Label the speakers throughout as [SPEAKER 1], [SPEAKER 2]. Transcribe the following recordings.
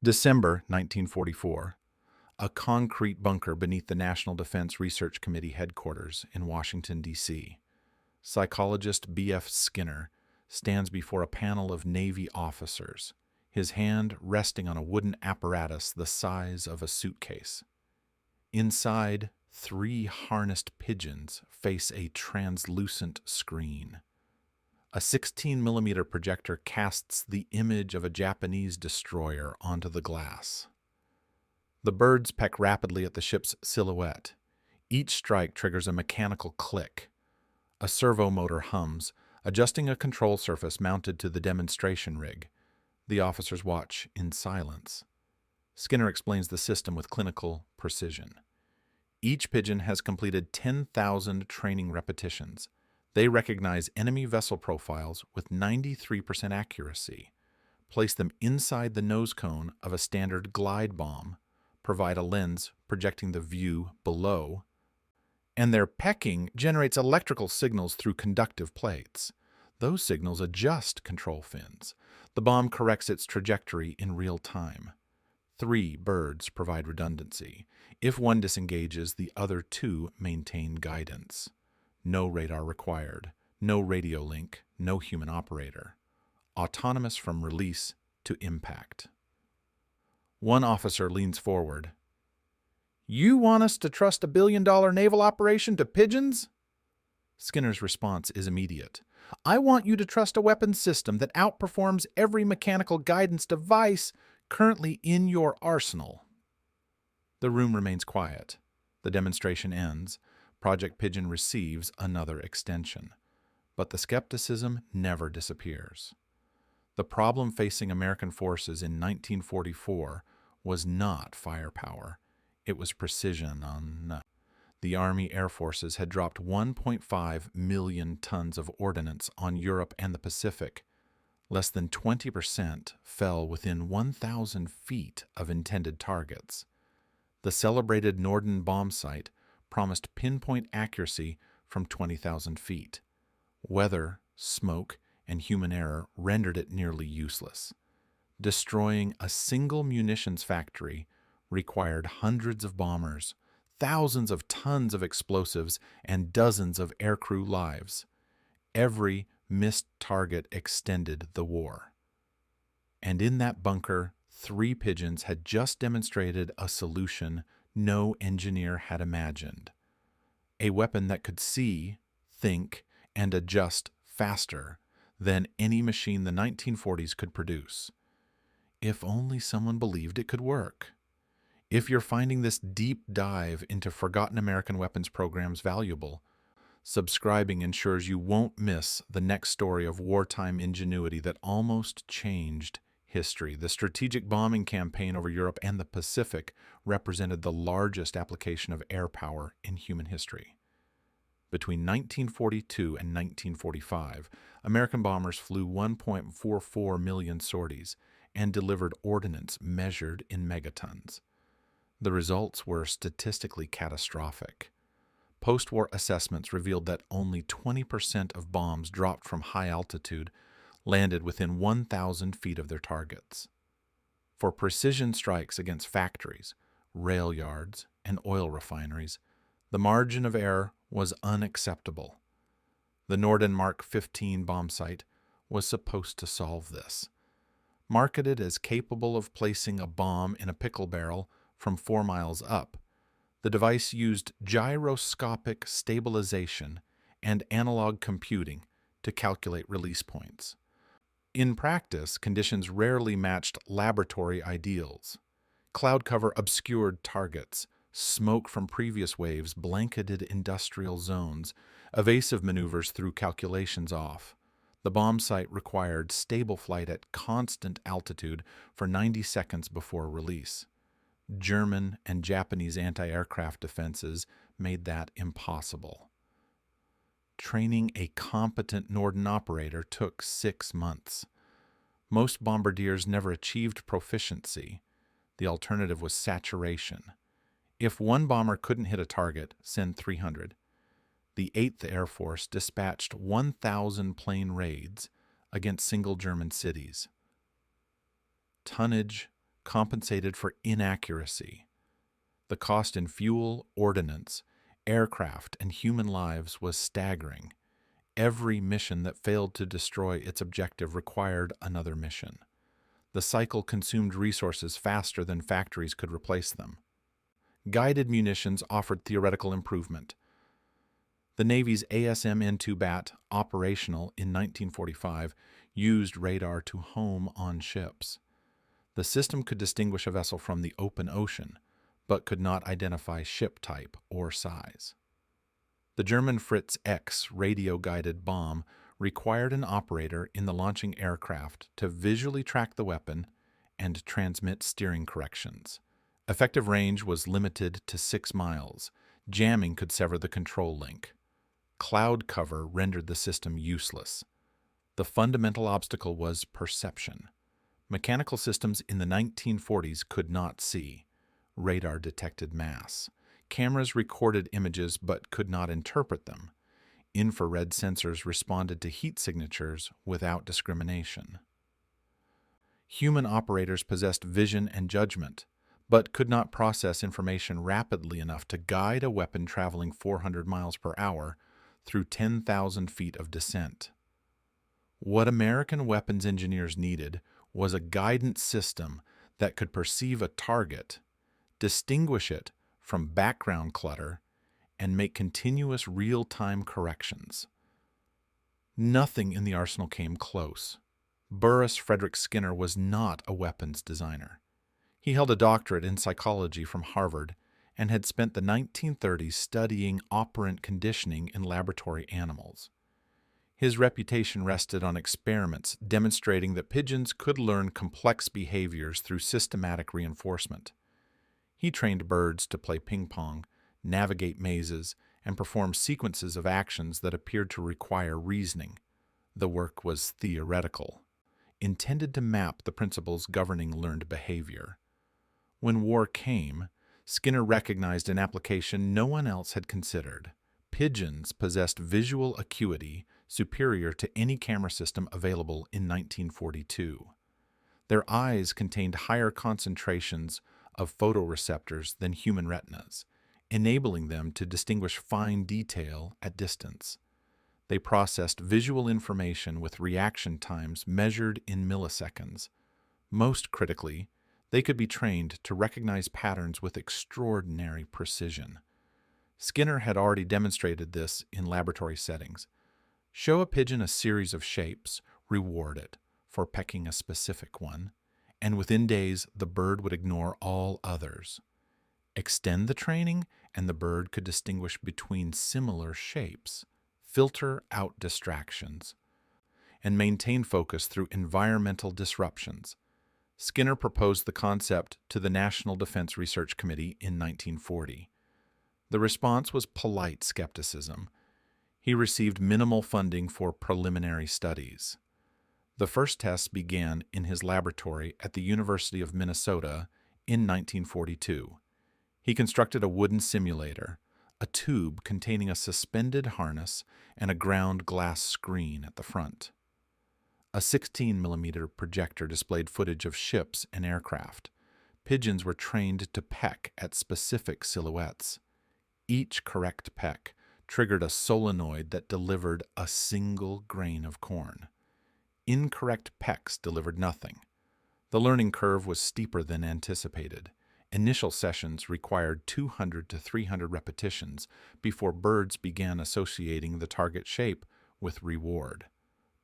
[SPEAKER 1] December 1944. A concrete bunker beneath the National Defense Research Committee headquarters in Washington, D.C. Psychologist B.F. Skinner stands before a panel of Navy officers, his hand resting on a wooden apparatus the size of a suitcase. Inside, 3 harnessed pigeons face a translucent screen. A 16-millimeter projector casts the image of a Japanese destroyer onto the glass. The birds peck rapidly at the ship's silhouette. Each strike triggers a mechanical click. A servo motor hums, adjusting a control surface mounted to the demonstration rig. The officers watch in silence. Skinner explains the system with clinical precision. Each pigeon has completed 10,000 training repetitions. They recognize enemy vessel profiles with 93% accuracy, place them inside the nose cone of a standard glide bomb, provide a lens projecting the view below, and their pecking generates electrical signals through conductive plates. Those signals adjust control fins. The bomb corrects its trajectory in real time. 3 birds provide redundancy. If one disengages, the other 2 maintain guidance. No radar required, no radio link, no human operator. Autonomous from release to impact. One officer leans forward. "You want us to trust a billion-dollar naval operation to pigeons?" Skinner's response is immediate. "I want you to trust a weapons system that outperforms every mechanical guidance device currently in your arsenal." The room remains quiet. The demonstration ends. Project Pigeon receives another extension. But the skepticism never disappears. The problem facing American forces in 1944 was not firepower. It was precision. The Army Air Forces had dropped 1.5 million tons of ordnance on Europe and the Pacific. Less than 20% fell within 1,000 feet of intended targets. The celebrated Norden bomb site promised pinpoint accuracy from 20,000 feet. Weather, smoke, and human error rendered it nearly useless. Destroying a single munitions factory required hundreds of bombers, thousands of tons of explosives, and dozens of aircrew lives. Every missed target extended the war. And in that bunker, 3 pigeons had just demonstrated a solution no engineer had imagined. A weapon that could see, think, and adjust faster than any machine the 1940s could produce. If only someone believed it could work. If you're finding this deep dive into forgotten American weapons programs valuable, subscribing ensures you won't miss the next story of wartime ingenuity that almost changed history. The strategic bombing campaign over Europe and the Pacific represented the largest application of air power in human history. Between 1942 and 1945, American bombers flew 1.44 million sorties and delivered ordnance measured in megatons. The results were statistically catastrophic. Post-war assessments revealed that only 20% of bombs dropped from high altitude landed within 1,000 feet of their targets. For precision strikes against factories, rail yards, and oil refineries, the margin of error was unacceptable. The Norden Mark 15 bomb sight was supposed to solve this. Marketed as capable of placing a bomb in a pickle barrel from 4 miles up, the device used gyroscopic stabilization and analog computing to calculate release points. In practice, conditions rarely matched laboratory ideals. Cloud cover obscured targets. Smoke from previous waves blanketed industrial zones. Evasive maneuvers threw calculations off. The bomb sight required stable flight at constant altitude for 90 seconds before release. German and Japanese anti-aircraft defenses made that impossible. Training a competent Norden operator took 6 months. Most bombardiers never achieved proficiency. The alternative was saturation. If one bomber couldn't hit a target, send 300. The 8th Air Force dispatched 1,000 plane raids against single German cities. Tonnage, compensated for inaccuracy. The cost in fuel, ordnance, aircraft, and human lives was staggering. Every mission that failed to destroy its objective required another mission. The cycle consumed resources faster than factories could replace them. Guided munitions offered theoretical improvement. The Navy's ASM-N2 operational in 1945, used radar to home on ships. The system could distinguish a vessel from the open ocean, but could not identify ship type or size. The German Fritz X radio-guided bomb required an operator in the launching aircraft to visually track the weapon and transmit steering corrections. Effective range was limited to 6 miles. Jamming could sever the control link. Cloud cover rendered the system useless. The fundamental obstacle was perception. Mechanical systems in the 1940s could not see. Radar detected mass. Cameras recorded images but could not interpret them. Infrared sensors responded to heat signatures without discrimination. Human operators possessed vision and judgment, but could not process information rapidly enough to guide a weapon traveling 400 miles per hour through 10,000 feet of descent. What American weapons engineers needed was a guidance system that could perceive a target, distinguish it from background clutter, and make continuous real-time corrections. Nothing in the arsenal came close. Burris Frederick Skinner was not a weapons designer. He held a doctorate in psychology from Harvard and had spent the 1930s studying operant conditioning in laboratory animals. His reputation rested on experiments demonstrating that pigeons could learn complex behaviors through systematic reinforcement. He trained birds to play ping pong, navigate mazes, and perform sequences of actions that appeared to require reasoning. The work was theoretical, intended to map the principles governing learned behavior. When war came, Skinner recognized an application no one else had considered. Pigeons possessed visual acuity superior to any camera system available in 1942. Their eyes contained higher concentrations of photoreceptors than human retinas, enabling them to distinguish fine detail at distance. They processed visual information with reaction times measured in milliseconds. Most critically, they could be trained to recognize patterns with extraordinary precision. Skinner had already demonstrated this in laboratory settings. Show a pigeon a series of shapes, reward it for pecking a specific one, and within days the bird would ignore all others. Extend the training, and the bird could distinguish between similar shapes, filter out distractions, and maintain focus through environmental disruptions. Skinner proposed the concept to the National Defense Research Committee in 1940. The response was polite skepticism. He received minimal funding for preliminary studies. The first tests began in his laboratory at the University of Minnesota in 1942. He constructed a wooden simulator, a tube containing a suspended harness and a ground glass screen at the front. A 16mm projector displayed footage of ships and aircraft. Pigeons were trained to peck at specific silhouettes. Each correct peck triggered a solenoid that delivered a single grain of corn. Incorrect pecks delivered nothing. The learning curve was steeper than anticipated. Initial sessions required 200 to 300 repetitions before birds began associating the target shape with reward.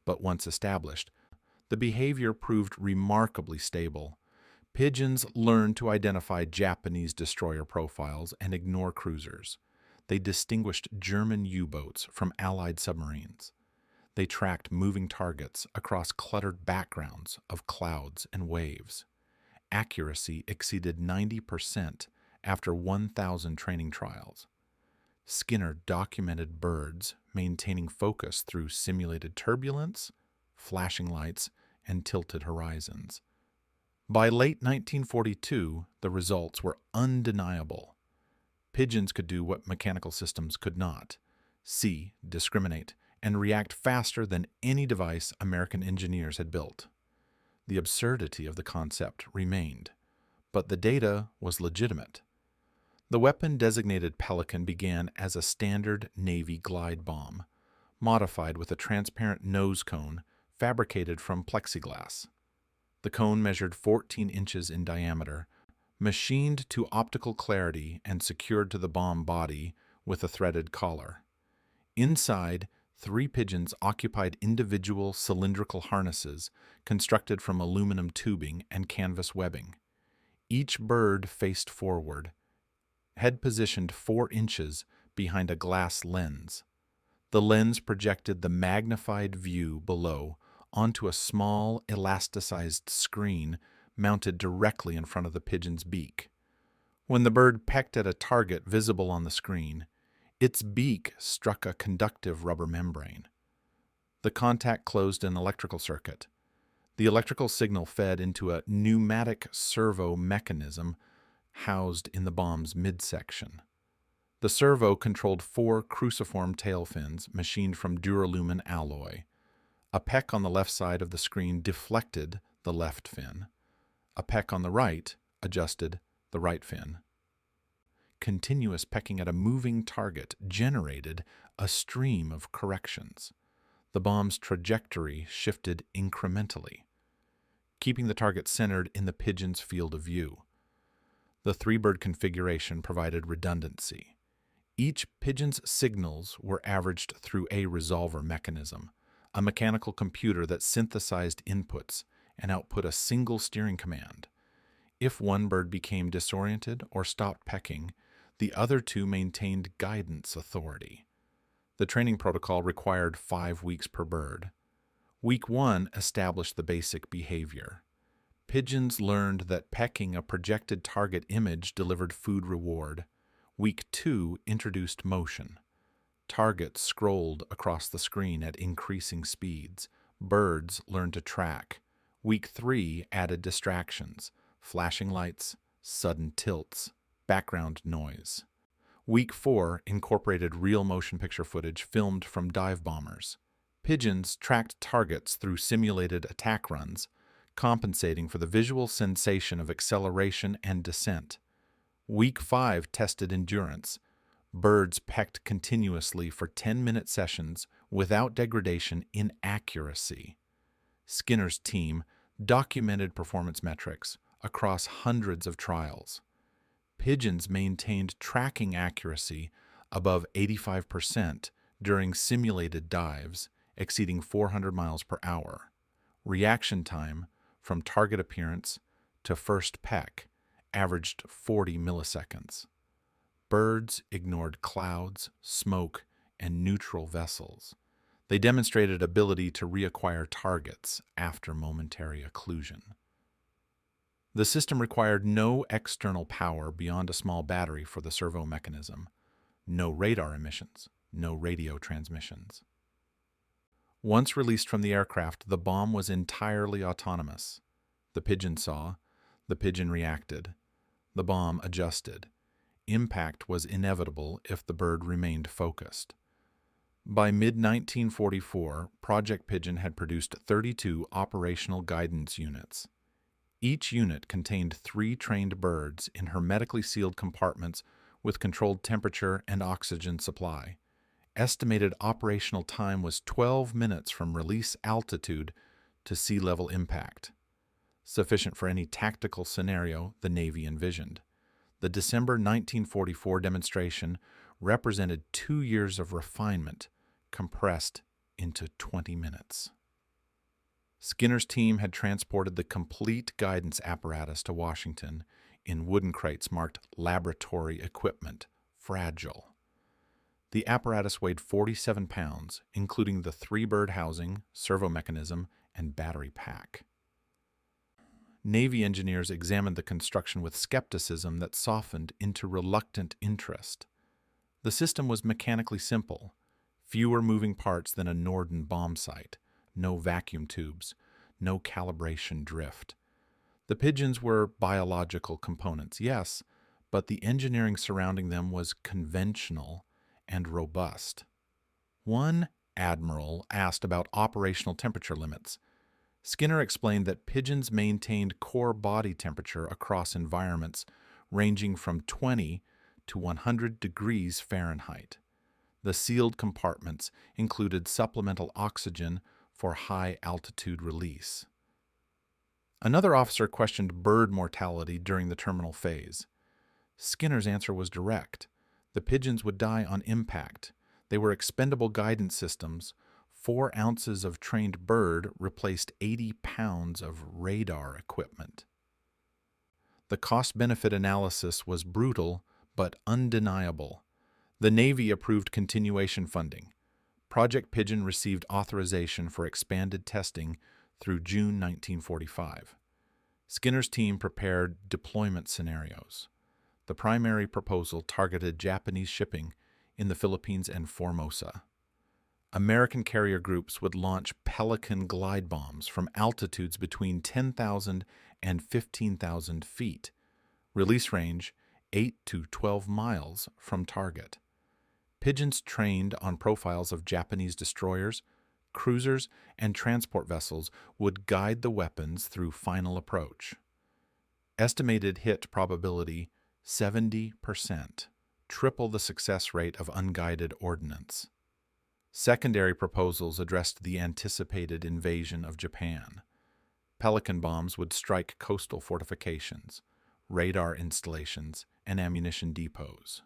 [SPEAKER 1] But once established, the behavior proved remarkably stable. Pigeons learned to identify Japanese destroyer profiles and ignore cruisers. They distinguished German U-boats from Allied submarines. They tracked moving targets across cluttered backgrounds of clouds and waves. Accuracy exceeded 90% after 1,000 training trials. Skinner documented birds maintaining focus through simulated turbulence, flashing lights, and tilted horizons. By late 1942, the results were undeniable. Pigeons could do what mechanical systems could not: see, discriminate, and react faster than any device American engineers had built. The absurdity of the concept remained. but the data was legitimate. The weapon designated Pelican began as a standard Navy glide bomb, modified with a transparent nose cone fabricated from plexiglass. The cone measured 14 inches in diameter, machined to optical clarity and secured to the bomb body with a threaded collar. Inside, 3 pigeons occupied individual cylindrical harnesses constructed from aluminum tubing and canvas webbing. Each bird faced forward, head positioned 4 inches behind a glass lens. The lens projected the magnified view below onto a small, elasticized screen mounted directly in front of the pigeon's beak. When the bird pecked at a target visible on the screen, its beak struck a conductive rubber membrane. The contact closed an electrical circuit. The electrical signal fed into a pneumatic servo mechanism housed in the bomb's midsection. The servo controlled 4 cruciform tail fins machined from duralumin alloy. A peck on the left side of the screen deflected the left fin. A peck on the right adjusted the right fin. Continuous pecking at a moving target generated a stream of corrections. The bomb's trajectory shifted incrementally, keeping the target centered in the pigeon's field of view. The 3-bird configuration provided redundancy. Each pigeon's signals were averaged through a resolver mechanism, a mechanical computer that synthesized inputs and output a single steering command. If one bird became disoriented or stopped pecking, the other 2 maintained guidance authority. The training protocol required 5 weeks per bird. Week 1 established the basic behavior. Pigeons learned that pecking a projected target image delivered food reward. Week 2 introduced motion. Targets scrolled across the screen at increasing speeds. Birds learned to track. Week 3 added distractions, flashing lights, sudden tilts, background noise. Week 4 incorporated real motion picture footage filmed from dive bombers. Pigeons tracked targets through simulated attack runs, compensating for the visual sensation of acceleration and descent. Week 5 tested endurance. Birds pecked continuously for 10-minute sessions without degradation in accuracy. Skinner's team documented performance metrics across hundreds of trials. Pigeons maintained tracking accuracy above 85% during simulated dives, exceeding 400 miles per hour. Reaction time from target appearance to first peck averaged 40 milliseconds. Birds ignored clouds, smoke, and neutral vessels. They demonstrated ability to reacquire targets after momentary occlusion. The system required no external power beyond a small battery for the servo mechanism, no radar emissions, no radio transmissions. Once released from the aircraft, the bomb was entirely autonomous. The pigeon saw, the pigeon reacted, the bomb adjusted. Impact was inevitable if the bird remained focused. By mid-1944, Project Pigeon had produced 32 operational guidance units. Each unit contained 3 trained birds in hermetically sealed compartments with controlled temperature and oxygen supply. Estimated operational time was 12 minutes from release altitude to sea level impact, sufficient for any tactical scenario the Navy envisioned. The December 1944 demonstration represented 2 years of refinement compressed into 20 minutes. Skinner's team had transported the complete guidance apparatus to Washington in wooden crates marked laboratory equipment, fragile. The apparatus weighed 47 pounds, including the 3-bird housing, servo mechanism, and battery pack. Navy engineers examined the construction with skepticism that softened into reluctant interest. The system was mechanically simple, fewer moving parts than a Norden bomb sight, no vacuum tubes, no calibration drift. The pigeons were biological components, yes, but the engineering surrounding them was conventional and robust. One admiral asked about operational temperature limits. Skinner explained that pigeons maintained core body temperature across environments ranging from 20 to 100 degrees Fahrenheit. The sealed compartments included supplemental oxygen for high-altitude release. Another officer questioned bird mortality during the terminal phase. Skinner's answer was direct. The pigeons would die on impact. They were expendable guidance systems. 4 ounces of trained bird replaced 80 pounds of radar equipment. The cost-benefit analysis was brutal but undeniable. The Navy approved continuation funding. Project Pigeon received authorization for expanded testing through June 1945. Skinner's team prepared deployment scenarios. The primary proposal targeted Japanese shipping in the Philippines and Formosa. American carrier groups would launch Pelican glide bombs from altitudes between 10,000 and 15,000 feet. Release range 8 to 12 miles from target. Pigeons trained on profiles of Japanese destroyers, cruisers, and transport vessels would guide the weapons through final approach. Estimated hit probability 70%, triple the success rate of unguided ordnance. Secondary proposals addressed the anticipated invasion of Japan. Pelican bombs would strike coastal fortifications, radar installations, and ammunition depots.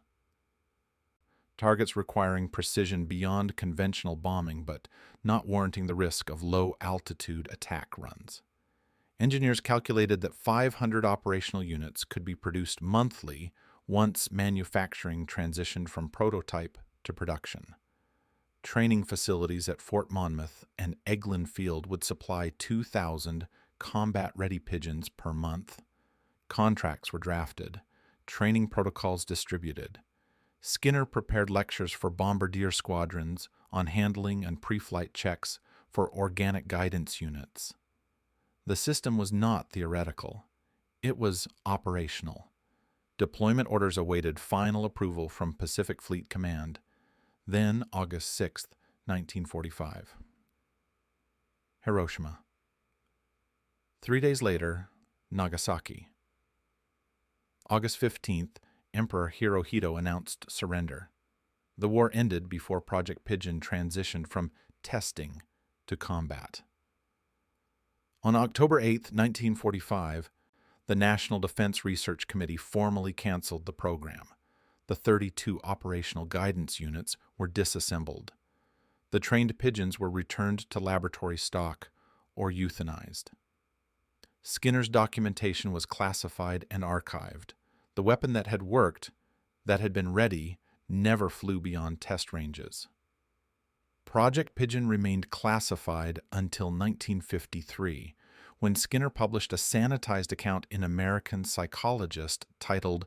[SPEAKER 1] Targets requiring precision beyond conventional bombing but not warranting the risk of low-altitude attack runs. Engineers calculated that 500 operational units could be produced monthly once manufacturing transitioned from prototype to production. Training facilities at Fort Monmouth and Eglin Field would supply 2,000 combat-ready pigeons per month. Contracts were drafted, training protocols distributed. Skinner prepared lectures for bombardier squadrons on handling and pre-flight checks for organic guidance units. The system was not theoretical. It was operational. Deployment orders awaited final approval from Pacific Fleet Command. Then, August 6, 1945. Hiroshima. 3 days later, Nagasaki. August 15th, Emperor Hirohito announced surrender. The war ended before Project Pigeon transitioned from testing to combat. On October 8, 1945, the National Defense Research Committee formally canceled the program. The 32 operational guidance units were disassembled. The trained pigeons were returned to laboratory stock or euthanized. Skinner's documentation was classified and archived. The weapon that had worked, that had been ready, never flew beyond test ranges. Project Pigeon remained classified until 1953, when Skinner published a sanitized account in American Psychologist titled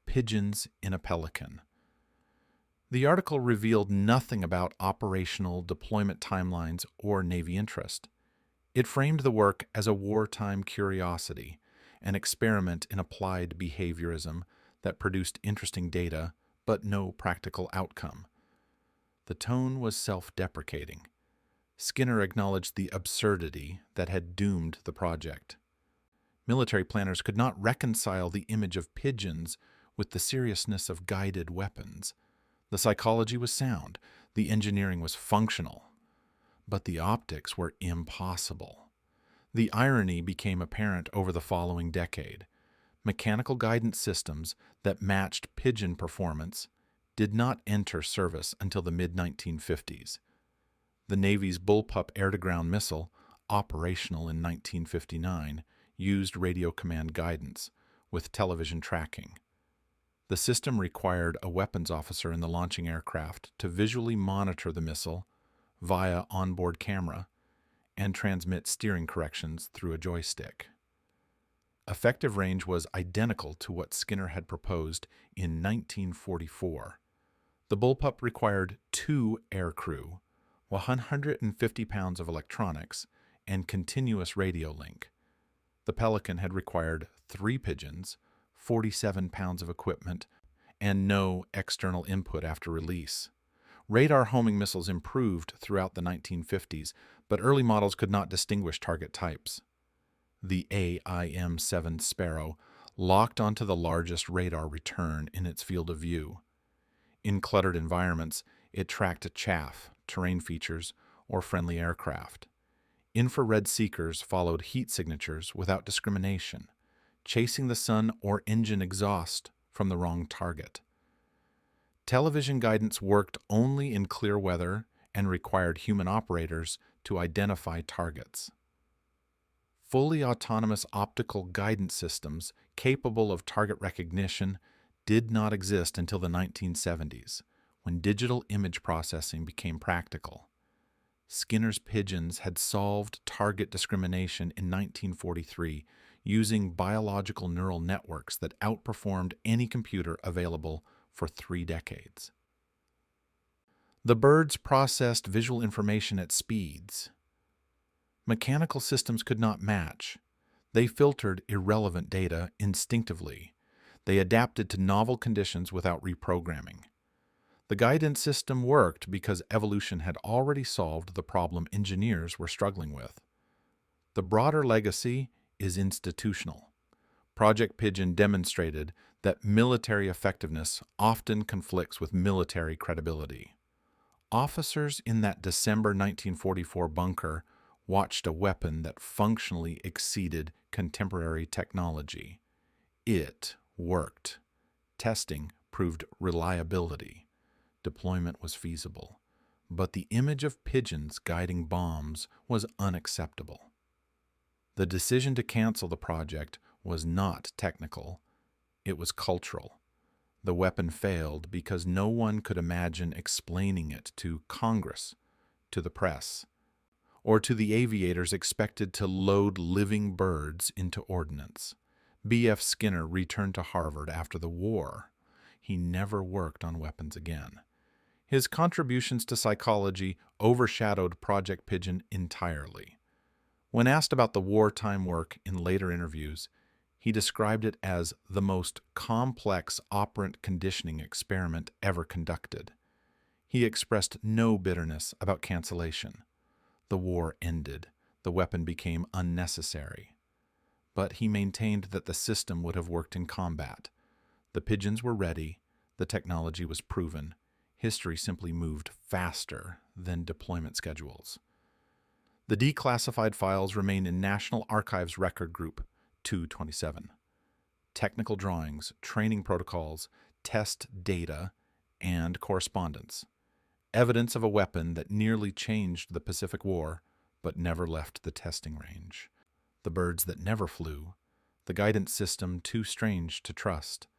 [SPEAKER 1] Pigeons in a Pelican. The article revealed nothing about operational deployment timelines or Navy interest. It framed the work as a wartime curiosity, an experiment in applied behaviorism that produced interesting data but no practical outcome. The tone was self-deprecating. Skinner acknowledged the absurdity that had doomed the project. Military planners could not reconcile the image of pigeons with the seriousness of guided weapons. The psychology was sound, the engineering was functional, but the optics were impossible. The irony became apparent over the following decade. Mechanical guidance systems that matched pigeon performance did not enter service until the mid-1950s. The Navy's Bullpup air-to-ground missile, operational in 1959, used radio command guidance with television tracking. The system required a weapons officer in the launching aircraft to visually monitor the missile via onboard camera and transmit steering corrections through a joystick. Effective range was identical to what Skinner had proposed in 1944. The Bullpup required 2 aircrew, 150 pounds of electronics, and continuous radio link. The Pelican had required 3 pigeons, 47 pounds of equipment, and no external input after release. Radar homing missiles improved throughout the 1950s, but early models could not distinguish target types. The AIM-7 Sparrow locked onto the largest radar return in its field of view. In cluttered environments, it tracked chaff, terrain features, or friendly aircraft. Infrared seekers followed heat signatures without discrimination, chasing the sun or engine exhaust from the wrong target. Television guidance worked only in clear weather and required human operators to identify targets. Fully autonomous optical guidance systems capable of target recognition did not exist until the 1970s, when digital image processing became practical. Skinner's pigeons had solved target discrimination in 1943 using biological neural networks that outperformed any computer available for 3 decades. The birds processed visual information at speeds mechanical systems could not match. They filtered irrelevant data instinctively. They adapted to novel conditions without reprogramming. The guidance system worked because evolution had already solved the problem engineers were struggling with. The broader legacy is institutional. Project Pigeon demonstrated that military effectiveness often conflicts with military credibility. Officers in that December 1944 bunker watched a weapon that functionally exceeded contemporary technology. It worked. Testing proved reliability. Deployment was feasible. But the image of pigeons guiding bombs was unacceptable. The decision to cancel the project was not technical. It was cultural. The weapon failed because no one could imagine explaining it to Congress, to the press, or to the aviators expected to load living birds into ordnance. B.F. Skinner returned to Harvard after the war. He never worked on weapons again. His contributions to psychology overshadowed Project Pigeon entirely. When asked about the wartime work in later interviews, he described it as the most complex operant conditioning experiment ever conducted. He expressed no bitterness about cancellation. The war ended. The weapon became unnecessary. But he maintained that the system would have worked in combat. The pigeons were ready. The technology was proven. History simply moved faster than deployment schedules. The declassified files remain in National Archives Record Group 227. Technical drawings, training protocols, test data, and correspondence. Evidence of a weapon that nearly changed the Pacific War, but never left the testing range. The birds that never flew. The guidance system too strange to trust.